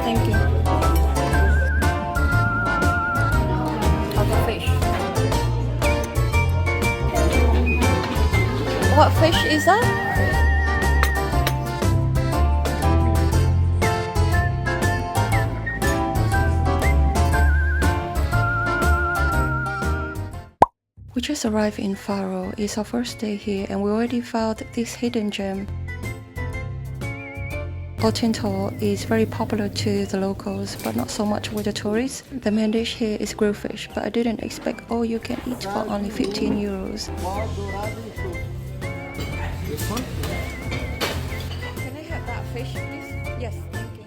Thank you. Other fish. What fish is that? We just arrived in Faro. It's our first day here and we already found this hidden gem. Tintol is very popular to the locals but not so much with the tourists. The main dish here is grilled fish, but I didn't expect all you can eat for only 15 euros. This one? Can I have that fish please? Yes, thank you.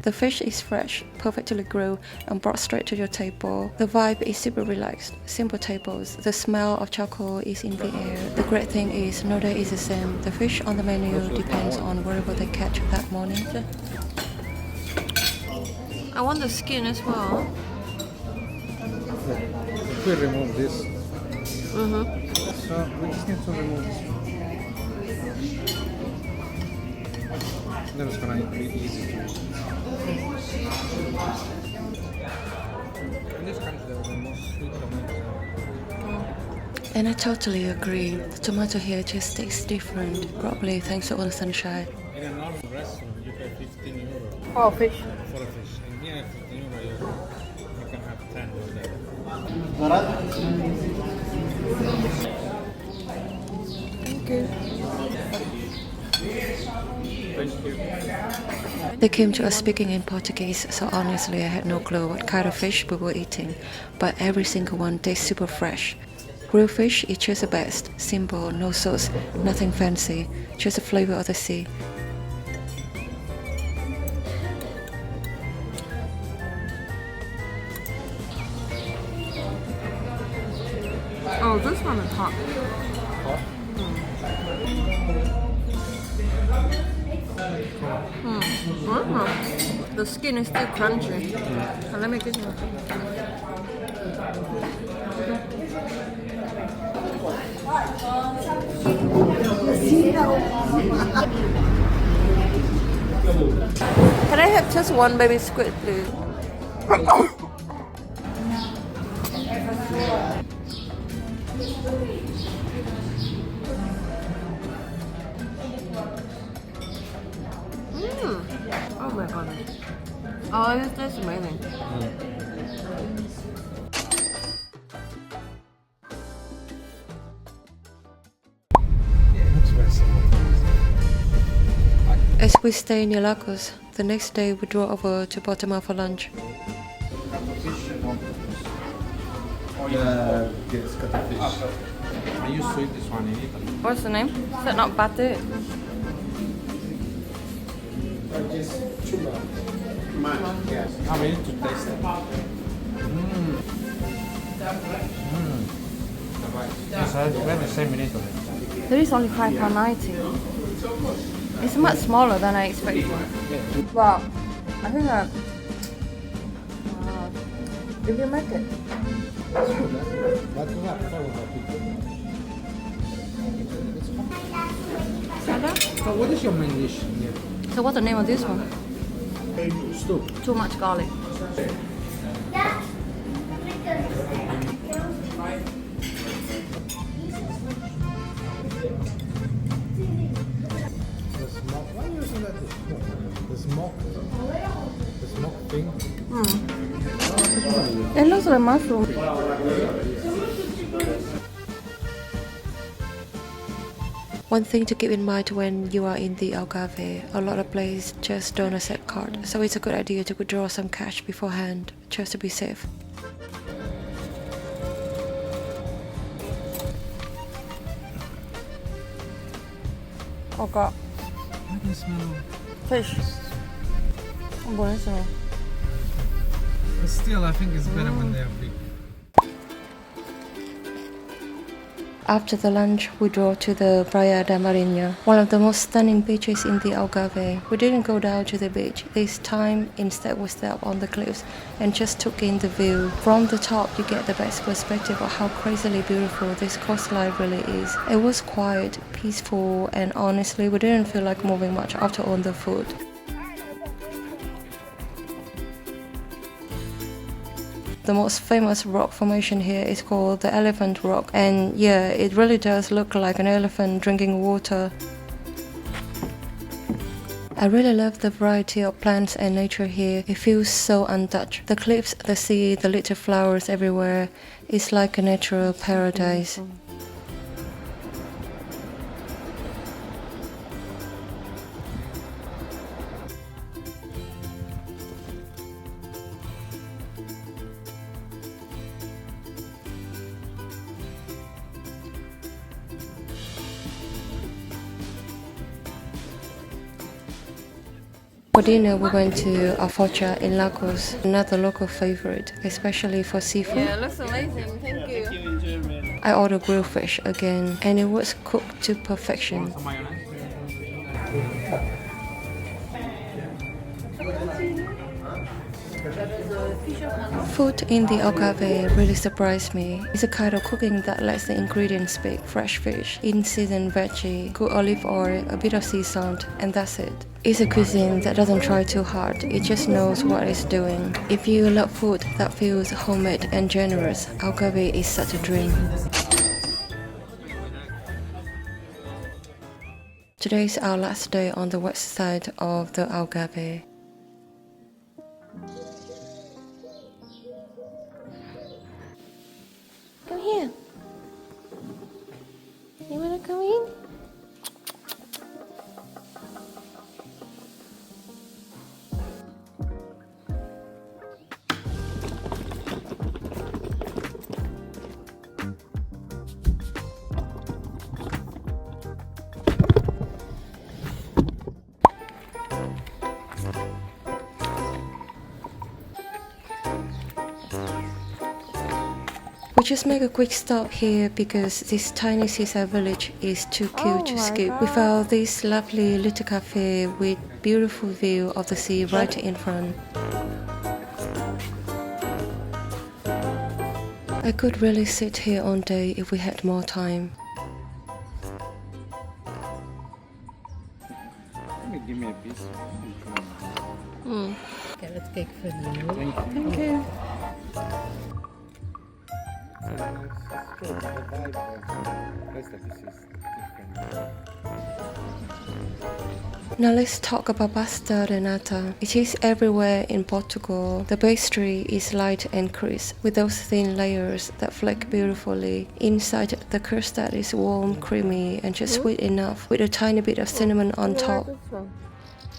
The fish is fresh, perfectly grilled and brought straight to your table. The vibe is super relaxed, simple tables. The smell of charcoal is in the air. The great thing is no day is the same. The fish on the menu depends on wherever they catch that morning. I want the skin as well. If we remove this, so we just need to remove this. Then it's gonna be easy to use. In this country, they're the most sweet tomatoes. And I totally agree. The tomato here just tastes different, probably thanks to all the sunshine. In a normal restaurant, you pay 15 euro Oh, fish. for a fish. And here, 15 euro, you can have 10 or whatever. Thank you. Thank you. They came to us speaking in Portuguese, so honestly I had no clue what kind of fish we were eating, but every single one tastes super fresh. Grilled fish is just the best, simple, no sauce, nothing fancy, just the flavor of the sea. Oh, this one is hot. The skin is still crunchy. So let me get you. Can I have just one baby squid, please? Oh my goodness. Oh, this tastes amazing. As we stay near Lagos, the next day we drove over to Portugal for lunch. Yes, cuttlefish. I used to eat this one in Italy. What's the name? Is that not batte? Yes. I need to taste it. We have the same in Italy. There is only £5.90. It's much smaller than I expected. Wow, I think that did you make it? So what is your main dish here? So what's the name of this one? Stew. Too much garlic. The smoke thing. It looks like mushroom. One thing to keep in mind when you are in the Algarve, a lot of places just don't accept card, so it's a good idea to withdraw some cash beforehand, just to be safe. Oh god. I can smell Fish. Buonissimo. But still, I think it's better when they are big. After the lunch, we drove to the Praia da Marinha, one of the most stunning beaches in the Algarve. We didn't go down to the beach this time, instead we stepped on the cliffs and just took in the view. From the top, you get the best perspective of how crazily beautiful this coastline really is. It was quiet, peaceful, and honestly, we didn't feel like moving much after all the food. The most famous rock formation here is called the Elephant Rock, and yeah, it really does look like an elephant drinking water. I really love the variety of plants and nature here. It feels so untouched. The cliffs, the sea, the little flowers everywhere. It's like a natural paradise. For dinner, we went to Forja in Lagos, another local favorite, especially for seafood. Yeah, it looks amazing. Thank you. I ordered grilled fish again, and it was cooked to perfection. Food in the Algarve really surprised me. It's a kind of cooking that lets the ingredients speak. Fresh fish, in-season veggie, good olive oil, a bit of sea salt, and that's it. It's a cuisine that doesn't try too hard, it just knows what it's doing. If you love food that feels homemade and generous, Algarve is such a dream. Today is our last day on the west side of the Algarve. Come here. You wanna come in? We just make a quick stop here because this tiny seaside village is too cute to skip. We found this lovely little cafe with beautiful view of the sea right in front. I could really sit here all day if we had more time. Give me a piece. Carrot cake for you. Thank you. Now let's talk about pasta de nata. It is everywhere in Portugal. The pastry is light and crisp, with those thin layers that flake beautifully. Inside, the custard is warm, creamy, and just sweet enough, with a tiny bit of cinnamon on top.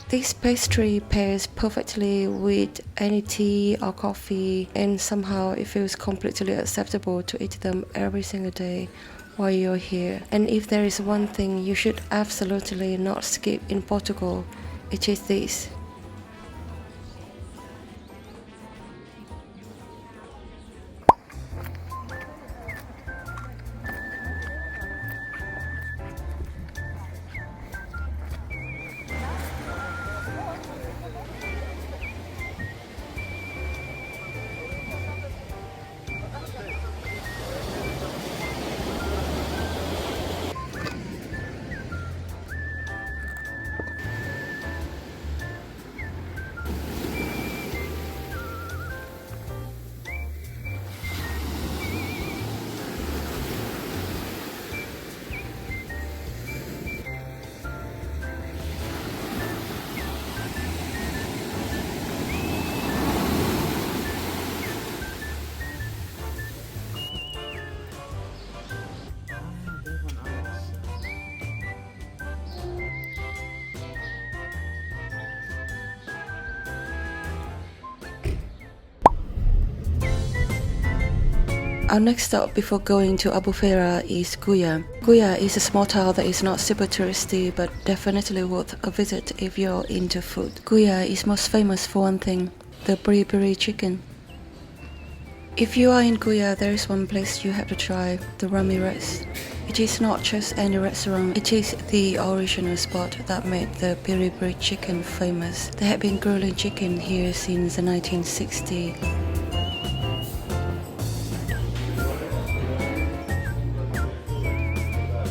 This pastry pairs perfectly with any tea or coffee, and somehow it feels completely acceptable to eat them every single day while you're here. And if there is one thing you should absolutely not skip in Portugal, it is this. Our next stop before going to Albufeira is Guia. Guia is a small town that is not super touristy but definitely worth a visit if you're into food. Guia is most famous for one thing, the piri chicken. If you are in Guia, there is one place you have to try, the Ramires. It is not just any restaurant, it is the original spot that made the piri chicken famous. They have been grilling chicken here since the 1960s.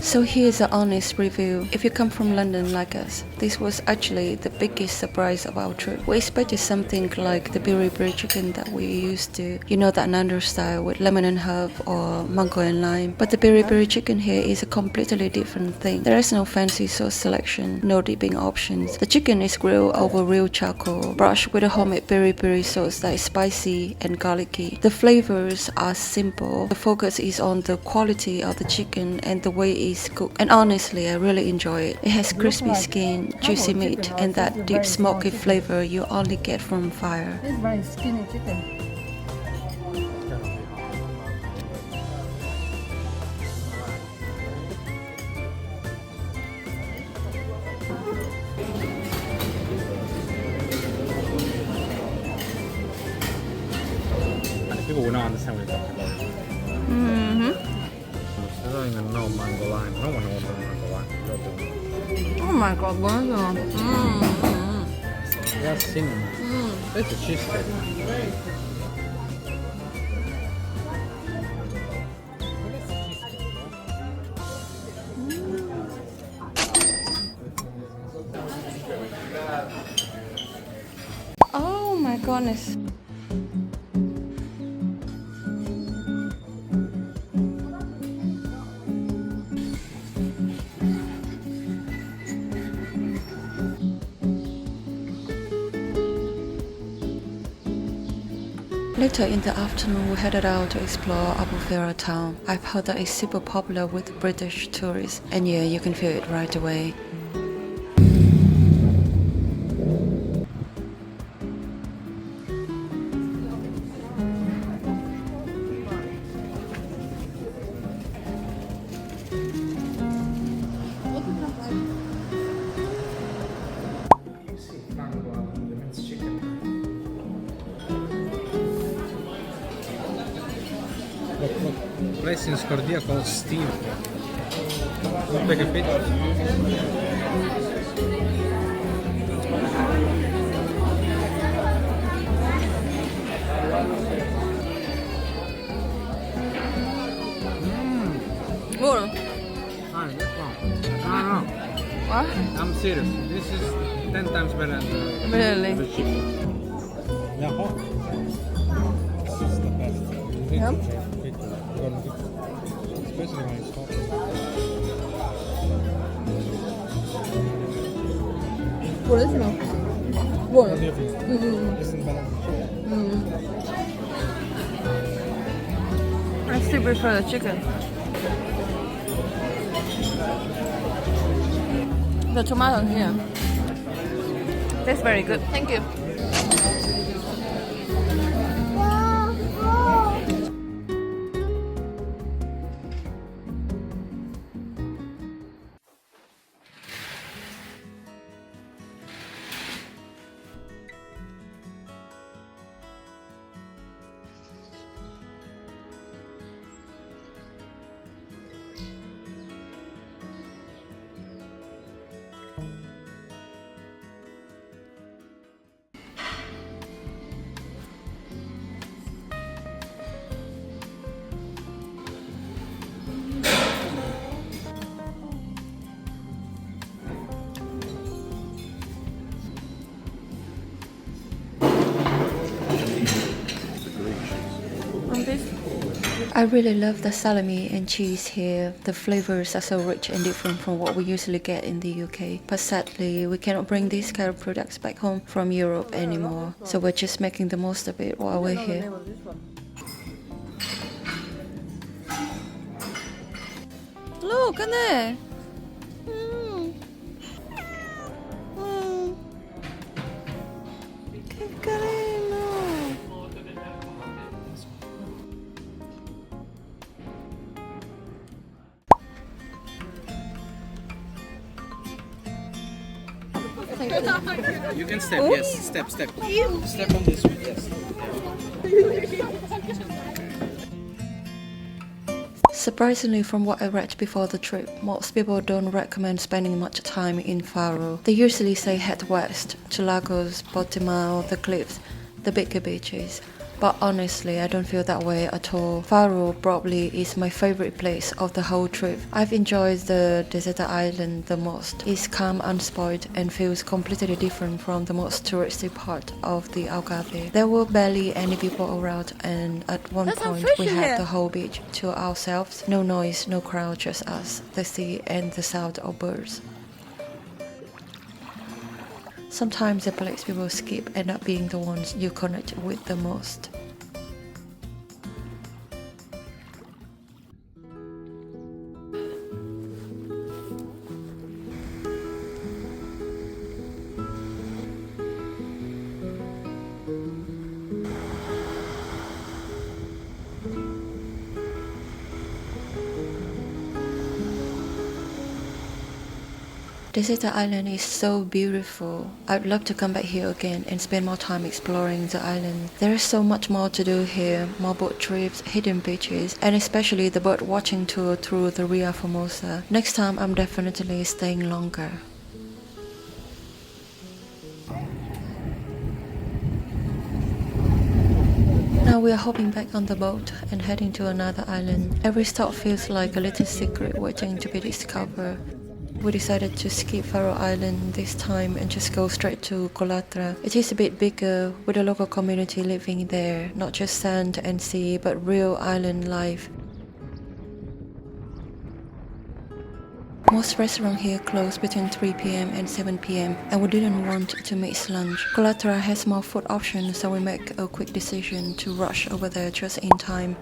So here's an honest review. If you come from London like us, this was actually the biggest surprise of our trip. We expected something like the piri chicken that we used to, you know, that Nando style with lemon and herb or mango and lime. But the piri chicken here is a completely different thing. There is no fancy sauce selection, no dipping options. The chicken is grilled over real charcoal, brushed with a homemade piri sauce that is spicy and garlicky. The flavors are simple. The focus is on the quality of the chicken and the way it's cooked. And honestly, I really enjoy it. It has crispy skin, juicy meat, and that deep smoky flavor you only get from fire. This is very skinny chicken. People will not understand what you're talking about. I don't even know mango lime. No one wants mango lime. You're doing it. Oh my god, buongiorno. That's cinnamon. It's a cheesecake. Oh my goodness. Later in the afternoon, we headed out to explore Albufeira town. I've heard that it's super popular with British tourists, and yeah, you can feel it right away. Place in Scordia called Steve. We'll take a picture. Buono. Fine, that's one. No. What? I'm serious. This is 10 times better than Really? the chicken. Yeah, hot. This is the best. Yeah. Especially when it's hot. Buonissimo. Buono. What do you think? Isn't better than chicken? I still prefer the chicken. The tomato here. That's very good. Thank you. I really love the salami and cheese here. The flavors are so rich and different from what we usually get in the UK. But sadly, we cannot bring these kind of products back home from Europe anymore. So we're just making the most of it while we're here. Look at there. Che carino! You can step, yes. Step. Step on this one, yes. Surprisingly, from what I read before the trip, most people don't recommend spending much time in Faro. They usually say head west to Lagos, Portimao, the cliffs, the bigger beaches. But honestly, I don't feel that way at all. Faro probably is my favorite place of the whole trip. I've enjoyed the Deserta Island the most. It's calm, unspoiled, and feels completely different from the most touristy part of the Algarve. There were barely any people around, and at one point we had the whole beach to ourselves. No noise, no crowd, just us, the sea, and the sound of birds. Sometimes the places people skip end up being the ones you connect with the most. Deserta Island is so beautiful. I'd love to come back here again and spend more time exploring the island. There is so much more to do here, more boat trips, hidden beaches, and especially the bird watching tour through the Ria Formosa. Next time I'm definitely staying longer. Now we are hopping back on the boat and heading to another island. Every stop feels like a little secret waiting to be discovered. We decided to skip Faro Island this time and just go straight to Culatra. It is a bit bigger, with a local community living there, not just sand and sea, but real island life. Most restaurants here close between 3 p.m. and 7 p.m. and we didn't want to miss lunch. Culatra has more food options, so we make a quick decision to rush over there just in time.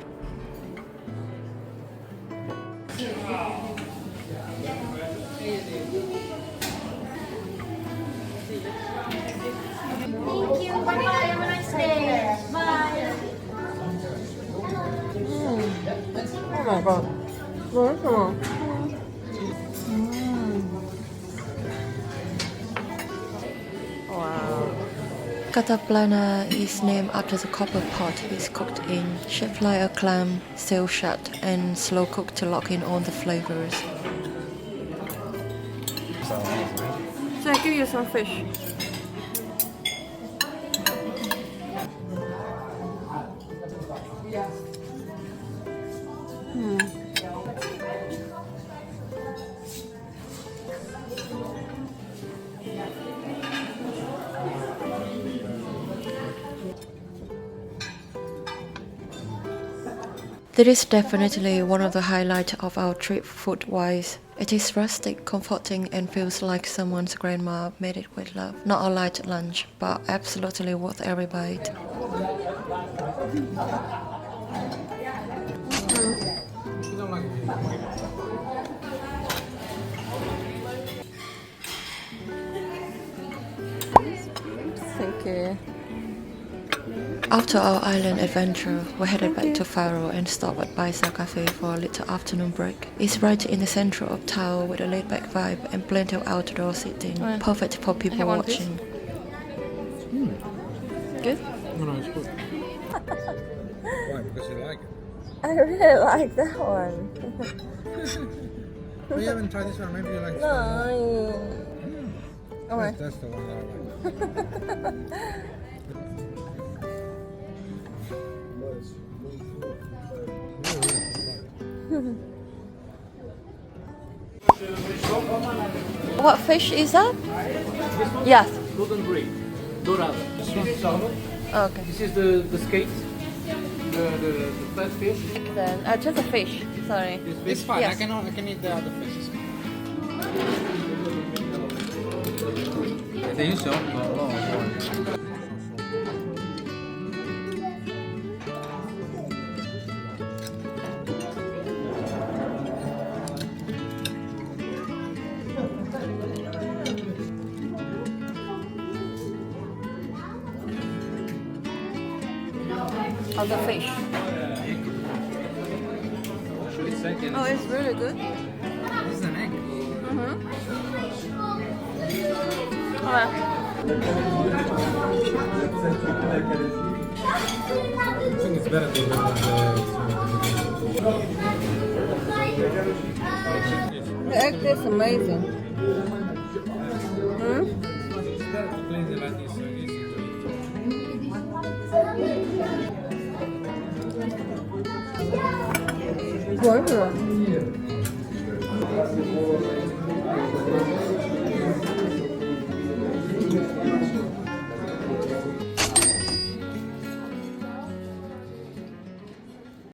Oh my god. Wow. Cataplana is named after the copper pot it's cooked in, shaped like a clam, sealed shut, and slow cooked to lock in all the flavors. So I give you some fish. This is definitely one of the highlights of our trip food-wise. It is rustic, comforting, and feels like someone's grandma made it with love. Not a light lunch, but absolutely worth every bite. Thank you. After our island adventure, we headed back to Faro and stopped at Baixa Cafe for a little afternoon break. It's right in the center of town with a laid-back vibe and plenty of outdoor seating. Perfect for people watching. Good? No, it's good. Why? Because you like it? I really like that one. Well, you haven't tried this one, maybe you like this one. No. Okay. That's the one that I like. What fish is that? Yes. Golden breed, dorada. Sweet salmon. Okay. This is the skates, the flat fish. Then just a fish. Sorry. It's fine. Yes. I can eat the other fishes. They used to open a lot. Of the fish. Oh, it's really good. This is an egg. Alright. I think it's better to The egg tastes amazing. Hmm? Buonissimo.